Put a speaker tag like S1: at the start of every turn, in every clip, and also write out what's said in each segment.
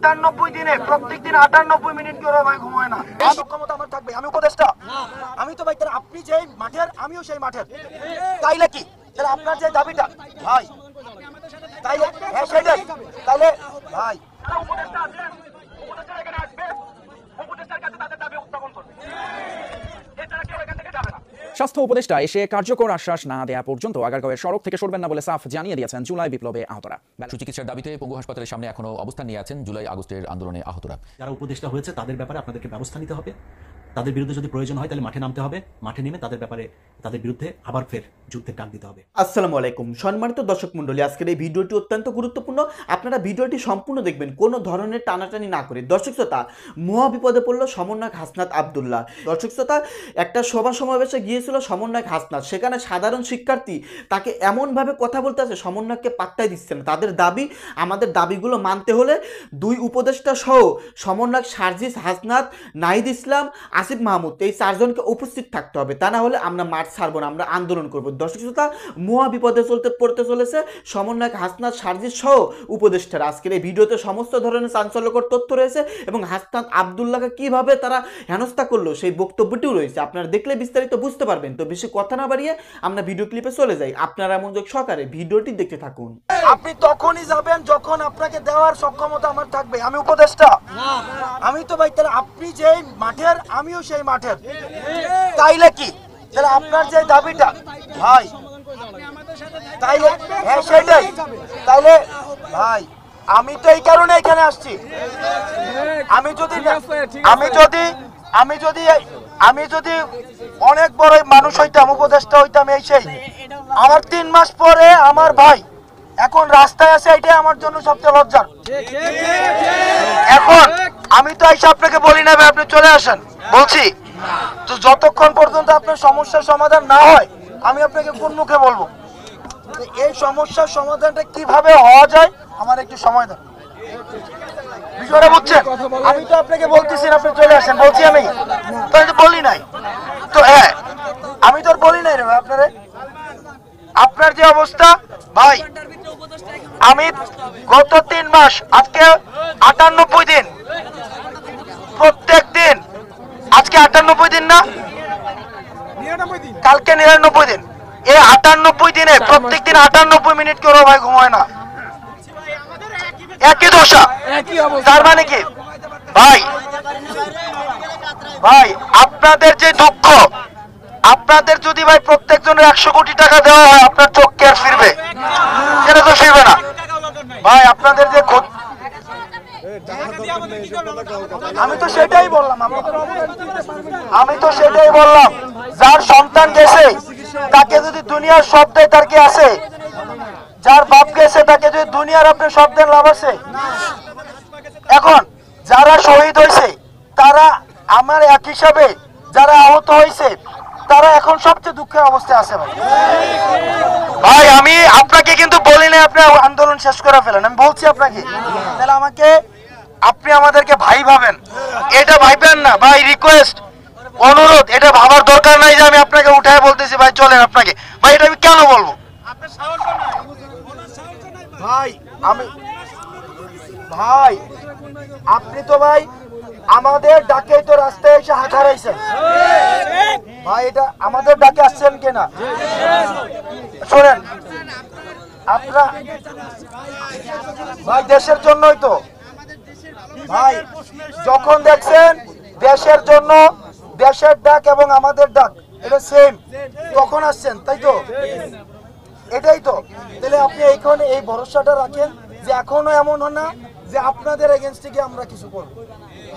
S1: 98 দিনে প্রত্যেক দিন 98 মিনিট করে ভাই ঘুমায় না। ক্ষমতা আমার থাকবে, আমি উপদেষ্টা, আমি তো ভাই আপনি যে মাঠের আমিও সেই মাঠের, তাইলে কি তাহলে আপনার যে দাবিটা ভাই তাইলে হ্যাঁ সেটাই তাইলে ভাই
S2: স্বাস্থ্য উপদেষ্টা এসে কার্যকর আশ্বাস না দেয়া পর্যন্ত আগারগাঁওয়ের সড়ক থেকে সরবেন না বলে সাফ জানিয়ে দিয়েছেন জুলাই বিপ্লবে আহতরা।
S3: সুচিকিৎসার দাবিতে পঙ্গু হাসপাতালের সামনে এখনো অবস্থান নিয়ে আছেন জুলাই আগস্টের আন্দোলনে আহতরা।
S4: যারা উপদেষ্টা হয়েছে তাদের ব্যাপারে আপনাদেরকে ব্যবস্থা নিতে হবে, তাদের বিরুদ্ধে যদি প্রয়োজন হয় তাহলে মাঠে নামতে হবে, মাঠে নেমে তাদের ব্যাপারে তাদের বিরুদ্ধে আবার ফের যুদ্ধের ডাক দিতে হবে।
S5: আসসালামু আলাইকুম সম্মানিত দর্শক মণ্ডলী, আজকের এই ভিডিওটি অত্যন্ত গুরুত্বপূর্ণ, আপনারা ভিডিওটি সম্পূর্ণ দেখবেন কোনো ধরনের টানাটানি না করে। দর্শক শ্রোতা, মহা বিপদে পড়ল সমন্বয়ক হাসনাত আবদুল্লাহ। দর্শক শ্রোতা, একটা সভা সমাবেশে গিয়েছিল সমন্বয়ক হাসনাত, সেখানে সাধারণ শিক্ষার্থী তাকে এমনভাবে কথা বলতে আছে সমন্বয়ককে পাত্তাই দিচ্ছে না। তাদের দাবি, আমাদের দাবিগুলো মানতে হলে দুই উপদেষ্টা সহ সমন্বয়ক সার্জিস হাসনাত, নাহিদ ইসলাম, আসিফ মাহমুদ এই চারজনকে উপস্থিত থাকতে হবে, তা না হলে আমরা মাঠ ছাড়বো না, আমরা আন্দোলন করবো। দর্শক শ্রোতা, মহা বিপদে পড়তে চলেছে সমন্বয়ক হাসনাত, সার্জিস সহ উপদেষ্টারা। আজকের এই ভিডিওতে সমস্ত ধরনের চাঞ্চল্যকর তথ্য রয়েছে এবং হাসনাত আবদুল্লাহকে কিভাবে তারা হেনস্থা করলো সেই বক্তব্যটিও রয়েছে, আপনারা দেখলে বিস্তারিত বুঝতে পারবেন। তো বেশি কথা না বাড়িয়ে আমরা ভিডিও ক্লিপে চলে যাই, আপনারা মনোযোগ সহকারে ভিডিওটি দেখতে থাকুন।
S1: আপনি তখনই যাবেন যখন আপনাকে দেওয়ার সক্ষমতা আমার থাকবে, আমি উপদেষ্টা, আমি তো ভাই তাহলে আপনি যে মাঠের আমিও সেই মাঠের, তাইলে কি তাহলে আপনার যে দাবিটা ভাই তাইলে হ্যাঁ সেটাই তাইলে ভাই আমি তো এই কারণে এখানে আসছি। আমি যদি অনেক বড় মানুষ হইতাম, উপদেষ্টা হইতাম, এই সেই আমার 3 মাস পরে আমার ভাই এখন রাস্তায় আছে, এটাই আমার জন্য সবচেয়ে লজ্জার। এখন আমি তো এসে আপনাকে বলি না আপনি চলে আসেন, বলছি তো যতক্ষণ পর্যন্ত আপনার সমস্যার সমাধান না হয় আমি আপনাকে কোন মুখে বলবো এই সমস্যার সমাধানটা কিভাবে হওয়া যায়, আমার একটু সময় দেন। বিষয়টা বুঝছেন? আমি তো আপনাকে বলতেছি আপনি চলে আসেন, বলছি আমি তো বলি নাই তো, হ্যাঁ আমি তো বলি নাই রে ভাই আপনারে। আপনার যে অবস্থা ভাই, আমি গত 3 মাস, আজকে 98 দিন, প্রত্যেক দিন, আজকে 98 দিন না, কালকে 99 দিন, এই 98 দিনে প্রত্যেক দিন 98 মিনিট করে ভাই ঘুমায় না, একই দশা। তার মানে কি ভাই, আপনাদের যে দুঃখ, আপনাদের যদি ভাই প্রত্যেকজনের 100 কোটি টাকা দেওয়া হয় আপনার চোখ কে আর ফিরবে? সেটা তো ফিরবে না ভাই। আপনাদের যে আমি তো সেটাই বললাম, যার সন্তান গেছে তাকে যদি দুনিয়ার সব দেয় তার কি আছে? যার বাপ গেছে তাকে যদি দুনিয়ার আপনি সব দেন, লাভ আছে? এখন যারা শহীদ হয়েছে তারা আমার এক হিসাবে, যারা আহত হয়েছে তারা এখন সবচেয়ে দুঃখের অবস্থায় আছে ভাই। আমি আপনাকে কিন্তু বলি না আপনি আন্দোলন শেষ করে ফেলেন, আমি বলছি আপনাকে, তাহলে আপনি আমাদেরকে ভাই ভাবেন, এটা ভাইবেন না ভাই। রিকোয়েস্ট, অনুরোধ, এটা ভাবার দরকার নাই যে আমি আপনাকে উঠায় বলতেছি ভাই চলেন আপনাকে, ভাই এটা আমি কেন বলবো ভাই? ভাই আপনি তো ভাই আমাদের ডাকে তো রাস্তায় এসে হাত হারাইছেন ভাই, এটা আমাদের ডাকে আসছেন কিনা শোনেন আপনারা ভাই, দেশের জন্যই তো ভাই, যখন দেখছেন দেশের জন্য, দেশের ডাক এবং আমাদের ডাক এটা সেম, তখন আসছেন, তাই তো? এটাই তো, তাহলে আপনি এইখানে এই ভরসাটা রাখেন যে এখনো এমন হয় না যে আপনাদের এগেইনস্টে গিয়ে আমরা কিছু করব।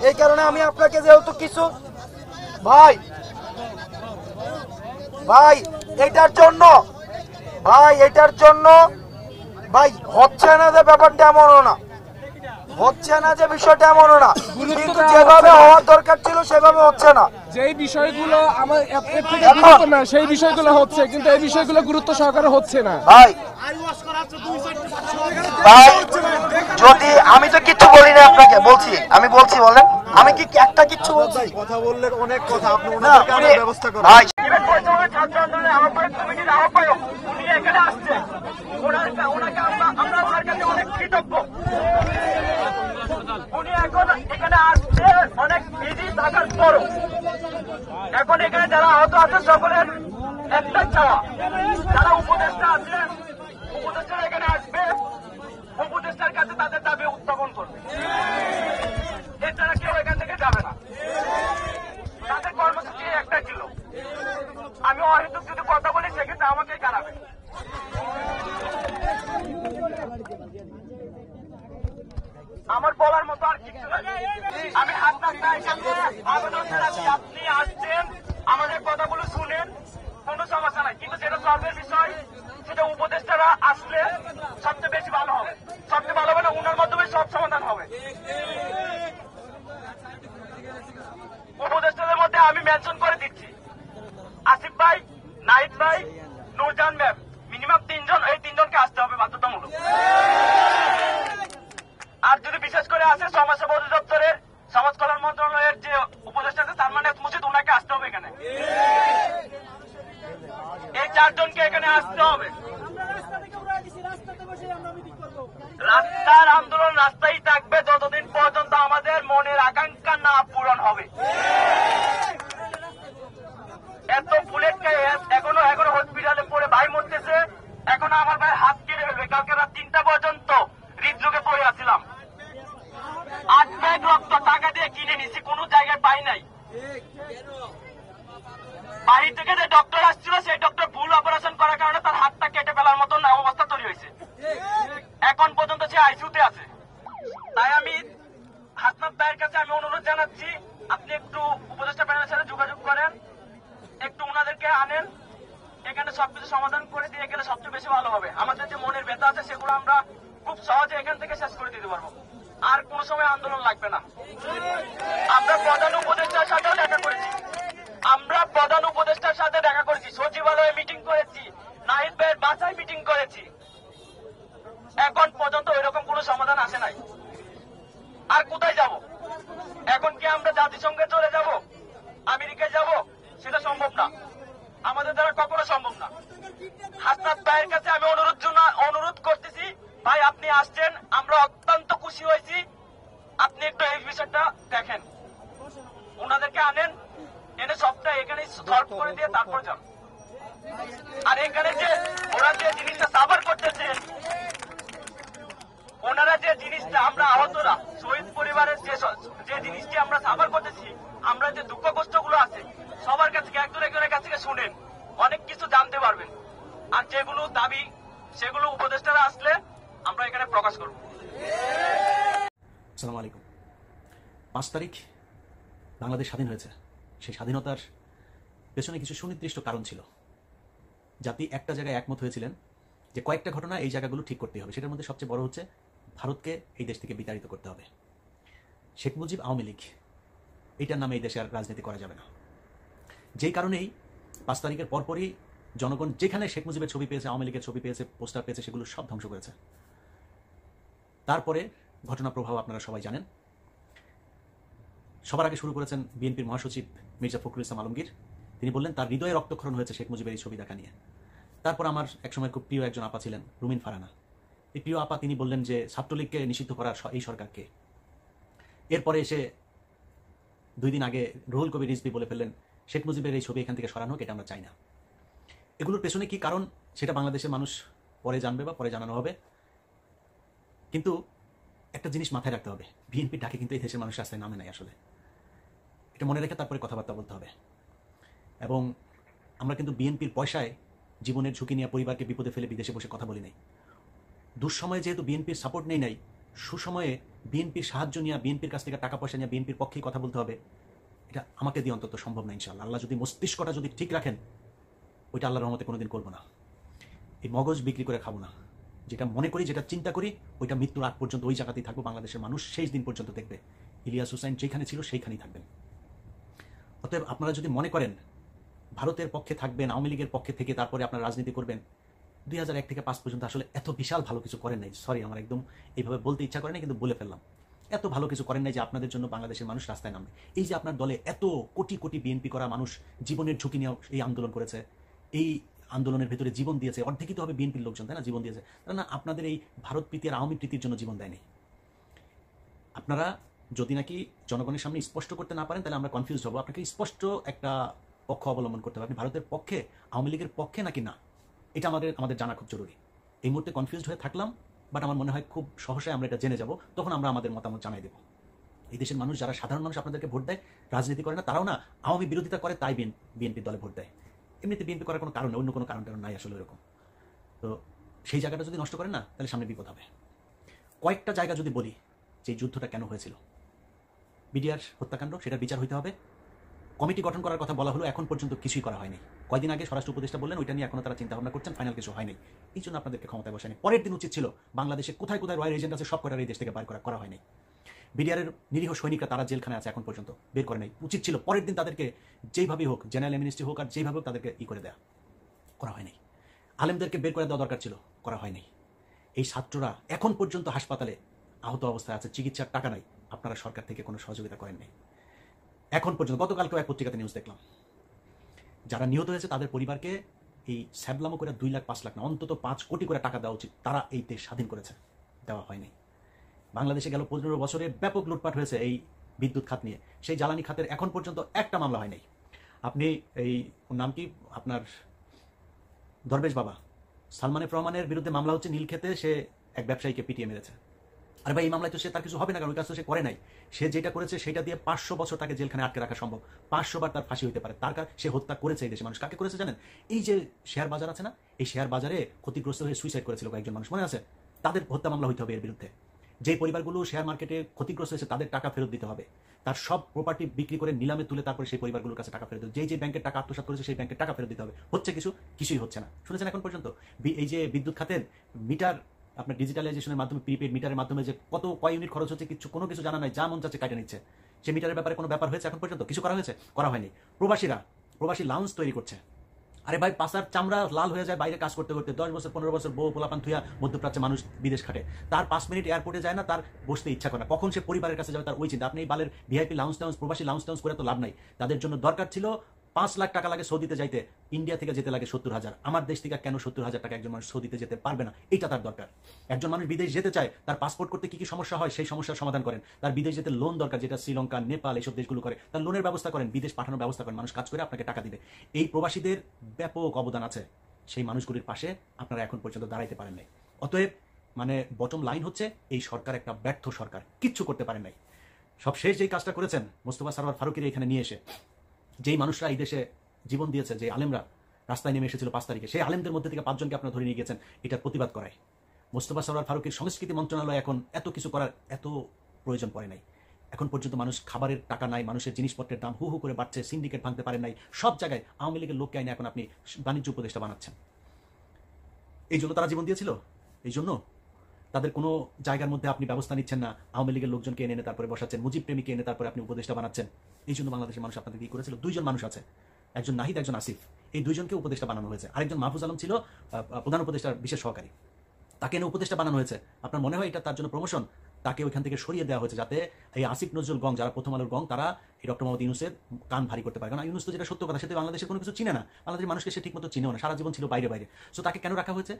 S1: এই কারণে আমি আপনাকে যেহেতু কিছু ভাই এটার জন্য ভাই হচ্ছে না যে ব্যাপারটা এমনও না, হচ্ছে না যে বিষয়টা এমনও না, কিন্তু যেভাবে হওয়ার দরকার ছিল সেভাবে হচ্ছে না।
S6: যেই বিষয়গুলো আমার এর থেকে গুরুত্ব না সেই বিষয়গুলো হচ্ছে, কিন্তু এই বিষয়গুলো গুরুত্ব সহকারে হচ্ছে না
S1: ভাই। যদি আমি তো কিছু বলি না আপনাকে, আমি বলছি বলেন, আমি কি একটা কিছু বলছি?
S7: কথা বললে অনেক কথা, আপনি ওনাদের কাছে ব্যবস্থা করেন
S1: ভাই।
S8: ছাত্র আন্দোলনের আহ্বায়ক কমিটির আহ্বায়ক উনি এখানে আসছেন, ওনাকে আমরা ওনার কাছে অনেক কৃতজ্ঞ। উনি এখন এখানে আসছে অনেক বিজি থাকার পরও এখন এখানে যারা আহত আছে সকলের একটা চাওয়া, যারা উপদেষ্টা আছে উপদেষ্টারা এখানে আসবে, উপদেষ্টার কাছে তাদের দাবি উত্থাপন করবে, এছাড়া কেউ এখান থেকে যাবে না। তাদের কর্মসূচি একটা ছিল, আমি অহেতুক যদি কথা বলি সেক্ষেত্রে আমাকে কারাবে। আমার বলার মতো আর কিছু নাই। আমি হাসনাত ভাইয়ের সাথে আবেদন জানাচ্ছি, আপনি আসছেন আমাদের কথাগুলো শুনেন, কোনো সমস্যা নাই, কিন্তু সেটা সলভের বিষয়, সেটা উপদেষ্টারা আসলে সবচেয়ে বেশি ভালো হবে, সবচেয়ে ভালো হবে না, উনার মাধ্যমে সব সমাধান হবে। উপদেষ্টাদের মধ্যে আমি মেনশন করে দিচ্ছি, আসিফ ভাই, নাহিদ ভাই, নূরজাহান ম্যাম, মিনিমাম 3 জন, এই 3 জনকে আসতে হবে বাধ্যতামূলক। আর যদি বিশেষ করে আসে সমাজসেবা অধিদপ্তরের সমাজ কল্যাণ মন্ত্রণালয়ের যে উপদেষ্টা আছে সালমান এফ মুর্শিদ, ওনাকে আসতে হবে এখানে। এই 4 জনকে এখানে আসতে হবে। রাস্তার আন্দোলন রাস্তায় থাকবে যতদিন পর্যন্ত আমাদের মনের আকাঙ্ক্ষা না পূরণ হবে। এত বুলেট এখনো হসপিটালে পড়ে ভাই মরতেছে, এখনো আমার ভাই হাত কেটে ফেলবে। কালকে রাত 3টা পর্যন্ত হৃদরোগে পড়ে আসছিলাম, 8 ব্যাগ রক্ত টাকা দিয়ে কিনে নিছি, কোন জায়গায় পাই নাই। বাড়ি থেকে যে ডক্টর আসছিল সেই ডক্টর ভুল অপারেশন করার কারণে তার হাতটা কেটে ফেলার মতো অবস্থা তৈরি হয়েছে, এখন পর্যন্ত সে আইসিইউতে আছে। তাই আমি হাসনাত ভাইয়ের কাছে আমি অনুরোধ জানাচ্ছি, আপনি একটু উপদেষ্টা প্যানেলের সাথে যোগাযোগ করেন, একটু ওনাদেরকে আনেন, এখানে সবকিছু সমাধান করে দিয়ে গেলে সবচেয়ে বেশি ভালো হবে। আমাদের যে মনের ব্যথা আছে সেগুলো আমরা খুব সহজে এখান থেকে শেষ করে দিতে পারবো, আর কোনো সময় আন্দোলন লাগবে না। আমরা প্রধান উপদেষ্টার সাথেও দেখা করেছি, সচিবালয়ে মিটিং করেছি, নাহিদ ভাইয়ের বাসায় মিটিং করেছি, এখন পর্যন্ত ওইরকম কোনো সমাধান আসে নাই। আর কোথায় যাব? এখন কি আমরা জাতিসংঘে চলে যাব, আমেরিকায় যাব? সেটা সম্ভব না, আমাদের দ্বারা কখনো সম্ভব না। হাসনাত ভাইয়ের কাছে আমি অনুরোধ করতেছি, ভাই আপনি আসছেন, আমরা অত্যন্ত খুশি হয়েছি, আপনি একটু এই বিষয়টা দেখেন, ওনাদেরকে আনেন, এনে সবটা এখানে সলভ করে দিয়ে তারপর যান। আর এখানে যে ওরা যে জিনিসটা সাফার করতেছে, ওনারা যে জিনিসটা, আমরা আহতরা শহীদ পরিবারের যে জিনিসটি আমরা সাফার করতেছি, আমরা যে দুঃখ কষ্ট গুলো আছে সবার কাছ থেকে একজনের কাছ থেকে শুনেন, অনেক কিছু জানতে পারবেন। আর যেগুলো দাবি সেগুলো উপদেষ্টারা আসলে আমরা এখানে প্রকাশ করব।
S4: আসসালামু আলাইকুম। 5 তারিখ বাংলাদেশ স্বাধীন হয়েছে। সেই স্বাধীনতার পেছনে কিছু সুনির্দিষ্ট কারণ ছিল। জাতি একটা জায়গায় একমত হয়েছিলেন যে কয়েকটা ঘটনা এই জায়গাগুলো ঠিক করতে হবে। সেটার মধ্যে সবচেয়ে বড় হচ্ছে ভারতকে এই দেশ থেকে বিতাড়িত করতে হবে। শেখ মুজিব আওয়ামী লীগ, এইটার নামে এই দেশে আর রাজনীতি করা যাবে না। যেই কারণেই 5 তারিখের পরপরই জনগণ যেখানে শেখ মুজিবের ছবি পেয়েছে, আওয়ামী লীগের ছবি পেয়েছে, পোস্টার পেয়েছে, সেগুলো সব ধ্বংস করেছে। তারপরে ঘটনা প্রভাব আপনারা সবাই জানেন। সবার আগে শুরু করেছেন বিএনপির মহাসচিব মির্জা ফখরুল ইসলাম আলমগীর। তিনি বললেন তার হৃদয়ে রক্তক্ষরণ হয়েছে শেখ মুজিবের এই ছবি দেখা নিয়ে। তারপর আমার একসময় খুব প্রিয় একজন আপা ছিলেন, রুমিন ফারানা। এই প্রিয় আপা তিনি বললেন যে ছাত্রলীগকে নিষিদ্ধ করার এই সরকারকে। এরপরে এসে 2 দিন আগে রুহুল কবির রিজভী বলে ফেললেন শেখ মুজিবের এই ছবি এখান থেকে সরানো হোক, এটা আমরা চাই না। এগুলোর পেছনে কি কারণ সেটা বাংলাদেশের মানুষ পরে জানবে বা পরে জানানো হবে। কিন্তু একটা জিনিস মাথায় রাখতে হবে, বিএনপির ডাকে কিন্তু এই দেশের মানুষ রাস্তায় নামে নাই আসলে। এটা মনে রেখে তারপরে কথাবার্তা বলতে হবে। এবং আমরা কিন্তু বিএনপির পয়সায় জীবনের ঝুঁকি নিয়ে পরিবারকে বিপদে ফেলে বিদেশে বসে কথা বলি নাই। দুঃসময়ে যেহেতু বিএনপির সাপোর্ট নেই নাই, সুসময়ে বিএনপির সাহায্য নিয়ে, বিএনপির কাছ থেকে টাকা পয়সা নিয়ে বিএনপির পক্ষেই কথা বলতে হবে। এটা আমাকে দিয়ে অন্তত সম্ভব না ইনশাআল্লাহ। আল্লাহ যদি মস্তিষ্কটা যদি ঠিক রাখেন, ওইটা আল্লাহর রহমতে কোনোদিন করবো না। এই মগজ বিক্রি করে খাবো না। যেটা মনে করি, যেটা চিন্তা করি, ওইটা মৃত্যুর আগ পর্যন্ত ওই জায়গাতেই থাকবো। বাংলাদেশের মানুষ শেষ দিন পর্যন্ত দেখবে ইলিয়াস হুসাইন যেখানে ছিল সেইখানেই থাকবেন। অতএব আপনারা যদি মনে করেন ভারতের পক্ষে থাকবেন, আওয়ামী লীগের পক্ষে থেকে তারপরে আপনারা রাজনীতি করবেন, 2001 থেকে 5 পর্যন্ত আসলে এত বিশাল ভালো কিছু করেন নাই। সরি, আমার একদম এইভাবে বলতে ইচ্ছা করে না, কিন্তু বলে ফেললাম। এত ভালো কিছু করেন নাই যে আপনাদের জন্য বাংলাদেশের মানুষ রাস্তায় নামবে। এই যে আপনার দলে এত কোটি কোটি বিএনপি করা মানুষ জীবনের ঝুঁকি নিয়ে এই আন্দোলন করেছে, এই আন্দোলনের ভেতরে জীবন দিয়েছে, অর্ধেকই তো হবে বিএনপির লোকজন, তাই না? জীবন দিয়েছে তারা না আপনাদের এই ভারত প্রীতি আর আওয়ামী প্রীতির জন্য জীবন দেয়নি। আপনারা যদি নাকি জনগণের সামনে স্পষ্ট করতে না পারেন তাহলে আমরা কনফিউজ হবো। আপনাকে স্পষ্ট একটা পক্ষ অবলম্বন করতে হবে, আপনি ভারতের পক্ষে, আওয়ামী লীগের পক্ষে নাকি না, এটা আমাদের জানা খুব জরুরি। এই মুহূর্তে কনফিউজড হয়ে থাকলাম, বাট আমার মনে হয় খুব সহসায় আমরা এটা জেনে যাব, তখন আমরা আমাদের মতামত জানাই দেবো। এই দেশের মানুষ, যারা সাধারণ মানুষ আপনাদেরকে ভোট দেয়, রাজনীতি করে না, তারাও না আওয়ামী বিরোধিতা করে তাই বিএনপির দলে ভোট দেয়। এমনিতে বিএনপি করার কোনো কারণ নেই, অন্য কোনো কারণ নাই আসলে এরকম। তো সেই জায়গাটা যদি নষ্ট করেন না তাহলে সামনে বিপদ হবে। কয়েকটা জায়গা যদি বলি যে এই যুদ্ধটা কেন হয়েছিল, বিডিআর হত্যাকাণ্ড, সেটার বিচার হইতে হবে। কমিটি গঠন করার কথা বলা হলো, এখন পর্যন্ত কিছুই করা হয়নি। কয়দিন আগে স্বরাষ্ট্র উপদেষ্টা বললেন ওইটা নিয়ে এখনো তারা চিন্তা ভাবনা করছেন, ফাইনাল কিছু হয়নি। এই জন্য আপনাদেরকে ক্ষমতায় বসায়নি। পরের দিন উচিত ছিল বাংলাদেশে কোথায় কোথায় রয়্যাল এজেন্ট আছে সব কটার এই দেশ থেকে বাইর করা হয়নি। বিডিআরের নিরীহ সৈনিকরা তারা জেলখানে আছে, এখন পর্যন্ত বের করে নাই। উচিত ছিল পরের দিন তাদেরকে যেইভাবেই হোক, জেনারেল অ্যামনিস্টি হোক আর যেইভাবে হোক তাদেরকে করে দেয়া, করা হয়নি। আলেমদেরকে বের করে দেওয়া দরকার ছিল, করা হয়নি। এই ছাত্ররা এখন পর্যন্ত হাসপাতালে আহত অবস্থায় আছে, চিকিৎসার টাকা নাই, আপনারা সরকার থেকে কোনো সহযোগিতা করেননি এখন পর্যন্ত। গতকালকেও এক পত্রিকাতে নিউজ দেখলাম, যারা নিহত হয়েছে তাদের পরিবারকে এই স্যাবলামো করে 2 লাখ 5 লাখ না, অন্তত 5 কোটি করে টাকা দেওয়া উচিত। তারা এই দেশ স্বাধীন করেছে, দেওয়া হয়নি। বাংলাদেশে গেল 15 বছরে ব্যাপক লুটপাট হয়েছে এই বিদ্যুৎ খাত নিয়ে, সেই জ্বালানি খাতের এখন পর্যন্ত একটা মামলা হয়নি। আপনি এই নাম কি আপনার দরবেশ বাবা সালমানের রহমানের বিরুদ্ধে মামলা হচ্ছে নীলক্ষেতে, সে এক ব্যবসায়ীকে পিটিয়ে মেরেছে। আরে ভাই, এই মামলায় তো সে তার কিছু হবে না, কারণ ওই কাজ তো সে করে নাই। সে যেটা করেছে সেটা দিয়ে 500 বছর তাকে জেলখানে আটকে রাখা সম্ভব, 500 বার তার ফাঁসি হতে পারে। তার সে হত্যা করেছে এই দেশে মানুষ। কাকে করেছে জানেন? এই যে শেয়ার বাজার আছে না, এই শেয়ার বাজারে ক্ষতিগ্রস্ত হয়ে সুইসাইড করেছিল কয়েকজন মানুষ, মনে আছে? তাদের হত্যা মামলা হইতে হবে এর বিরুদ্ধে। যে পরিবারগুলো শেয়ার মার্কেটে ক্ষতিগ্রস্ত হয়েছে তাদের টাকা ফেরত দিতে হবে, তার সব প্রপার্টি বিক্রি করে নিলামে তুলে তারপরে সেই পরিবারগুলোর কাছে টাকা ফেরত দিতে হবে। যে ব্যাংকের টাকা আত্মসাৎ করেছে সেই ব্যাংকের টাকা ফেরত দিতে হবে। হচ্ছে কিছুই হচ্ছে না, শুনেছেন এখন পর্যন্ত? এই যে বিদ্যুৎ খাতের মিটার, আপনার ডিজিটালাইজেশনের মাধ্যমে, প্রিপেড মিটারের মাধ্যমে যে কয় ইউনিট খরচ হচ্ছে কোনো কিছু জানা নাই, যা মন চাচ্ছে কাটে নিচ্ছে। সে মিটারের ব্যাপারে কোনো ব্যাপার হয়েছে এখন পর্যন্ত? কিছু করা হয়েছে? করা হয়নি। প্রবাসী লাউঞ্জ তৈরি করছে। আরে ভাই, পাশার চামড়া লাল হয়ে যায় বাইরে কাজ করতে করতে, 10 বছর 15 বছর বউ পোলাপান থুয়া মধ্যপ্রাচ্যে মানুষ বিদেশ খাটে, তার 5 মিনিট এয়ারপোর্টে যায় না, তার বসতে ইচ্ছা করে না, কখন সে পরিবারের কাছে যাবে তার ওই চিন্তা। আপনি এই বালের ভিআইপি লাউঞ্জ প্রবাসী লাউঞ্জ করে তো লাভ নাই। তাদের জন্য দরকার ছিল 5 লাখ টাকা লাগে সৌদিতে যাইতে, ইন্ডিয়া থেকে যেতে লাগে 70,000। আমার দেশ থেকে কেন 70,000 টাকা একজন মানুষ সৌদিতে যেতে পারবে না? এটা তার দরকার। একজন মানুষ বিদেশ যেতে চায়, তার পাসপোর্ট করতে কি সমস্যা হয় সেই সমস্যার সমাধান করেন। তার বিদেশ যেতে লোন দরকার, যেটা শ্রীলঙ্কা, নেপাল এইসব দেশগুলো করে, তার লোনের ব্যবস্থা করেন, বিদেশ পাঠানোর ব্যবস্থা করেন, মানুষ কাজ করে আপনাকে টাকা দিবে। এই প্রবাসীদের ব্যাপক অবদান আছে, সেই মানুষগুলির পাশে আপনারা এখন পর্যন্ত দাঁড়াইতে পারেন নাই। অতএব বটম লাইন হচ্ছে এই সরকার একটা ব্যর্থ সরকার, কিচ্ছু করতে পারেন নাই। সবশেষ যেই কাজটা করেছেন মোস্তফা সরওয়ার ফারুকের এখানে নিয়ে এসে, যেই মানুষরা এই দেশে জীবন দিয়েছে, যে আলেমরা রাস্তায় নেমে এসেছিল 5 তারিখে, সেই আলেমদের মধ্যে থেকে 5 জনকে আপনারা ধরে নিয়ে গেছেন এটার প্রতিবাদ করায়। মোস্তফা সরওয়ার ফারুকের সংস্কৃতি মন্ত্রণালয় এখন এত কিছু করার এত প্রয়োজন পড়ে নাই। এখন পর্যন্ত মানুষ খাবারের টাকা নাই, মানুষের জিনিসপত্রের দাম হু করে বাড়ছে, সিন্ডিকেট ভাঙতে পারেন নাই, সব জায়গায় আওয়ামী লীগের লোককে আইনে এখন আপনি বাণিজ্য উপদেষ্টা বানাচ্ছেন। এই জন্য তারা জীবন দিয়েছিল, এই জন্য তাদের কোনো জায়গার মধ্যে আপনি ব্যবস্থা নিচ্ছেন না, আওয়ামী লীগের লোকজনকে এনে তারপরে বসাচ্ছেন, মুজিব প্রেমীকে এনে তারপরে আপনি উপদেষ্টা বানাচ্ছেন। এই জন্য বাংলাদেশের মানুষ আপনাদের কি করেছিল? 2 জন মানুষ আছে, একজন নাহিদ, একজন আসিফ, এই 2 জনকে উপদেষ্টা বানানো হয়েছে। আরেকজন মাহফুজ আলম ছিল প্রধান উপদেষ্টার বিশেষ সহকারী, তাকে এনে উপদেষ্টা বানানো হয়েছে। আপনার মনে হয় এটা তার জন্য প্রমোশন? তাকে ওইখান থেকে সরিয়ে দেওয়া হয়েছে যাতে এই আসিফ নজরুল গং, যারা প্রথম আলোর গং, তারা এই ডক্টর মোহাম্মদ ইউনূসের কান ভারী করতে পারে। কারণ ইউনূস তো যেটা সত্য কথা, সেটা বাংলাদেশের কোনো কিছু চিনে না, বাংলাদেশের মানুষকে সে ঠিকমতো চিনেও না, সারা জীবন ছিল বাইরে। সো তাকে কেন রাখা হয়েছে?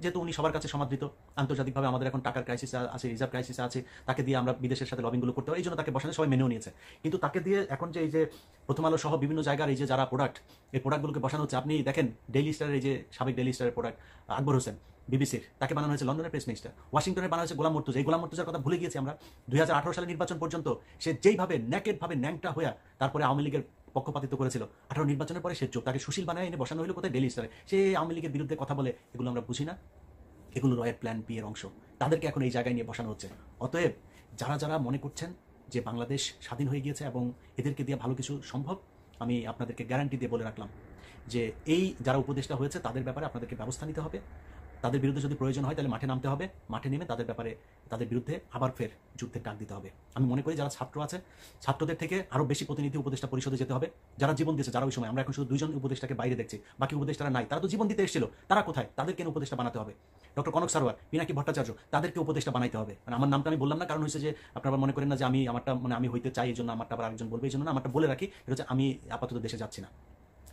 S4: যেহেতু উনি সবার কাছে সমাদৃত, আন্তর্জাতিকভাবে আমাদের এখন টাকার ক্রাইসিস আছে, রিজার্ভ ক্রাইসিস আছে, তাকে দিয়ে আমরা বিদেশের সাথে লবিংগুলো করতে পারি, এই জন্য তাকে বসাতে সবাই মেনেও নিয়েছে। কিন্তু তাকে দিয়ে এখন যে এই যে প্রথম আলো সহ বিভিন্ন জায়গার এই যে যারা প্রোডাক্ট, এই প্রোডাক্টগুলোকে বসানো হচ্ছে, আপনি দেখেন ডেইলি স্টারের এই যে সাবেক ডেইলি স্টারের প্রোডাক্ট আকবর হোসেন বিবিসির, তাকে বানানো হয়েছে লন্ডনের প্রেস মিনিস্টার, ওয়াশিংটনের বানানো হয়েছে গোলাম মুর্তজা। এই গোলাম মুর্তজার কথা ভুলে গিয়েছি আমরা। 2018 সালের নির্বাচন পর্যন্ত সে যেইভাবে নেকেডভাবে ন্যাংটা হয়ে তারপরে আওয়ামী লীগের পক্ষপাতিত্ব করেছিল, 18 নির্বাচনের পরে সে চোখ, তাকে সুশীল বানায় এনে বসানো হলো কোথায়? ডেইলি স্টারে। সে আওয়ামী লীগের বিরুদ্ধে কথা বলে, এগুলো আমরা বুঝি না? এগুলো রয়ের প্ল্যান বি এর অংশ, তাদেরকে এখন এই জায়গায় নিয়ে বসানো হচ্ছে। অতএব যারা মনে করছেন যে বাংলাদেশ স্বাধীন হয়ে গিয়েছে এবং এদেরকে দিয়ে ভালো কিছু সম্ভব, আমি আপনাদেরকে গ্যারান্টি দিয়ে বলে রাখলাম যে এই যারা উপদেষ্টা হয়েছে তাদের ব্যাপারে আপনাদেরকে ব্যবস্থা নিতে হবে। তাদের বিরুদ্ধে যদি প্রয়োজন হয় তাহলে মাঠে নামতে হবে, মাঠে নেমে তাদের বিরুদ্ধে আবার ফের যুদ্ধের ডাক দিতে হবে। আমি মনে করি যারা ছাত্র আছে, ছাত্রদের থেকে আরও বেশি প্রতিনিধি উপদেষ্টা পরিষদে যেতে হবে, যারা জীবন দিয়েছে, যারা ওই সময়, আমরা এখন শুধু 2 জন উপদেষ্টাকে বাইরে দেখছি, বাকি উপদেষ্টারা নাই, তারা তো জীবন দিতে এসেছিল, তারা কোথায়? তাদেরকে উপদেষ্টা বানাতে হবে। ডক্টর কনক সারোয়ার, পিনাকি ভট্টাচার্য, তাদেরকে উপদেষ্টা বানাইতে হবে। মানে আমার নামটা আমি বললাম না, কারণ হচ্ছে যে আপনারা মনে করেন না যে আমি আমারটা আমি হইতে চাই, এই জন্য আমারটা আবার আরেকজন বলবে, এই জন্য না, আমারটা বলে রাখি, এটা হচ্ছে আমি আপাতত দেশে যাচ্ছি না,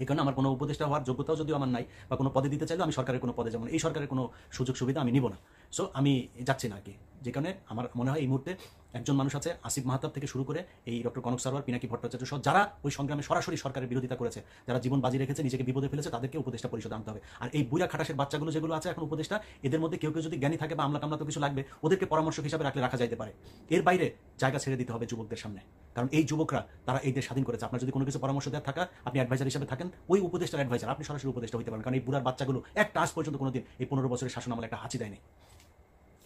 S4: এই কারণে আমার কোনো উপদেষ্টা হওয়ার যোগ্যতাও যদিও আমার নাই, বা কোনো পদে দিতে চাইলেও আমি সরকারের কোনো পদে যেমন এই সরকারের কোনো সুযোগ সুবিধা আমি নিব না। সো আমি যাচ্ছি না আর কি। যে কারণে আমার মনে হয় এই মুহূর্তে একজন মানুষ আছে, আসিফ মাহতাব থেকে শুরু করে এই ডক্টর কনক সারোয়ার, পিনাকি ভট্টাচার্য সহ যারা ওই সংগ্রামে সরাসরি সরকারের বিরোধিতা করেছে, যারা জীবন বাজি রেখেছে, নিজেকে বিপদে ফেলেছে, তাদেরকে উপদেষ্টা পরিষদে আনতে হবে। আর এই বুড়া খাটাসের বাচ্চাগুলো যেগুলো আছে এখন উপদেষ্টা, এদের মধ্যে কেউ কেউ যদি জ্ঞানী থাকে বা আমলা কামলা তো কিছু লাগবে, ওদেরকে পরামর্শক হিসাবে রাখা যাইতে পারে। এর বাইরে জায়গা ছেড়ে দিতে হবে যুবকদের সামনে, কারণ এই যুবকরা তারা এই দেশ স্বাধীন করেছে। আপনার যদি কোনো কিছু পরামর্শ দেওয়ার থাকা, আপনি অ্যাডভাইজার হিসেবে থাকেন, ওই উপদেষ্টার অ্যাডভাইজার, আপনি সরাসরি উপদেষ্টা হতে পারেন। কারণ এই বুড়ার বাচ্চাগুলো একটা আজ পর্যন্ত কোনোদিন এই 15 বছরের শাসন আমলে একটা হাঁচি দেয়নি।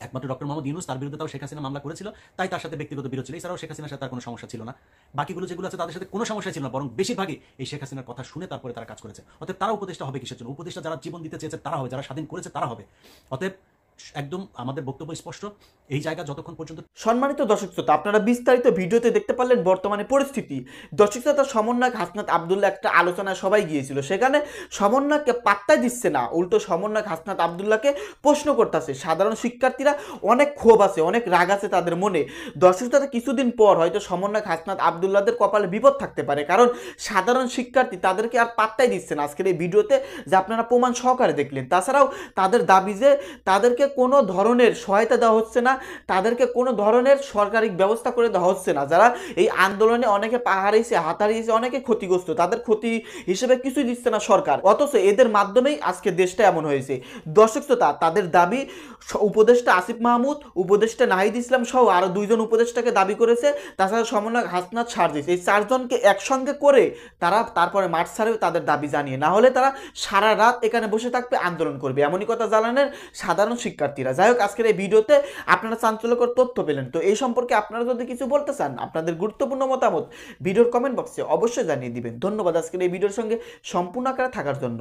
S4: একমাত্র ডক্টর মোহাম্মদ ইউনূস, তার বিরুদ্ধে তাও শেখ হাসিনা মামলা করেছিল, তাই তার সাথে ব্যক্তিগত বিরোধ ছিল। এছাড়াও শেখ হাসিনার সাথে তার কোনো সমস্যা ছিল না। বাকিগুলো যেগুলো আছে তাদের সাথে কোনো সমস্যা ছিল না, বরং বেশিরভাগই এই শেখ হাসিনার কথা শুনে তারপরে তারা কাজ করেছে। অতএব তারা উপদেষ্টা হবে কিসের জন্য? উপদেষ্টা যারা জীবন দিতে চেয়েছে তারা হবে, যারা স্বাধীন করেছে তারা হবে। অতএব একদম আমাদের বক্তব্য স্পষ্ট, এই জায়গা যতক্ষণ পর্যন্ত।
S5: সম্মানিত দর্শক শ্রোতা, আপনারা বিস্তারিত ভিডিওতে দেখতে পারলেন বর্তমানে পরিস্থিতি। দর্শক শ্রোতা, সমন্বয়ক হাসনাত আব্দুল্লাহ একটা আলোচনায় সবাই গিয়েছিল, সেখানে সমন্বয়ককে পাত্তাই দিচ্ছে না, উল্টো সমন্বয়ক হাসনাত আব্দুল্লাহকে প্রশ্ন করতেছে। সাধারণ শিক্ষার্থীরা অনেক ক্ষোভ আছে, অনেক রাগ আছে তাদের মনে। দর্শক শ্রোতা, কিছুদিন পর হয়তো সমন্বয়ক হাসনাত আব্দুল্লাহদের কপালে বিপদ থাকতে পারে, কারণ সাধারণ শিক্ষার্থী তাদেরকে আর পাত্তাই দিচ্ছে না আজকের এই ভিডিওতে, যে আপনারা প্রমাণ সহকারে দেখলেন। তাছাড়াও তাদের দাবি যে তাদেরকে কোনো ধরনের সহায়তা দেওয়া হচ্ছে না, তাদেরকে কোনো ধরনের সরকারি ব্যবস্থা করে দেওয়া হচ্ছে না। যারা এই আন্দোলনে অনেকে পা হারিয়েছে, হাত হারিয়েছে, অনেকে ক্ষতিগ্রস্ত, তাদের ক্ষতি হিসেবে কিছুই দিচ্ছে না সরকার। অথচ এদের মাধ্যমেই আজকে দেশটা এমন হয়েছে। দর্শক শ্রোতা, তাদের দাবি উপদেষ্টা আসিফ মাহমুদ, উপদেষ্টা নাহিদ ইসলাম সহ আরো 2 জন উপদেষ্টাকে দাবি করেছে, তাছাড়া সমন্বয়ক হাসনাত সার্জিস, এই 4 জনকে একসঙ্গে করে তারা তারপরে মাঠ ছাড়বে তাদের দাবি জানিয়ে। না হলে তারা সারা রাত এখানে বসে থাকবে, আন্দোলন করবে, এমনই কথা জানালেন সাধারণ শিক্ষার্থীরা। যাই হোক, আজকের এই ভিডিওতে আপনারা চাঞ্চল্যকর তথ্য পেলেন। তো এই সম্পর্কে আপনারা যদি কিছু বলতে চান, আপনাদের গুরুত্বপূর্ণ মতামত ভিডিওর কমেন্ট বক্সে অবশ্যই জানিয়ে দিবেন। ধন্যবাদ আজকের এই ভিডিওর সঙ্গে সম্পূর্ণ আকারে থাকার জন্য।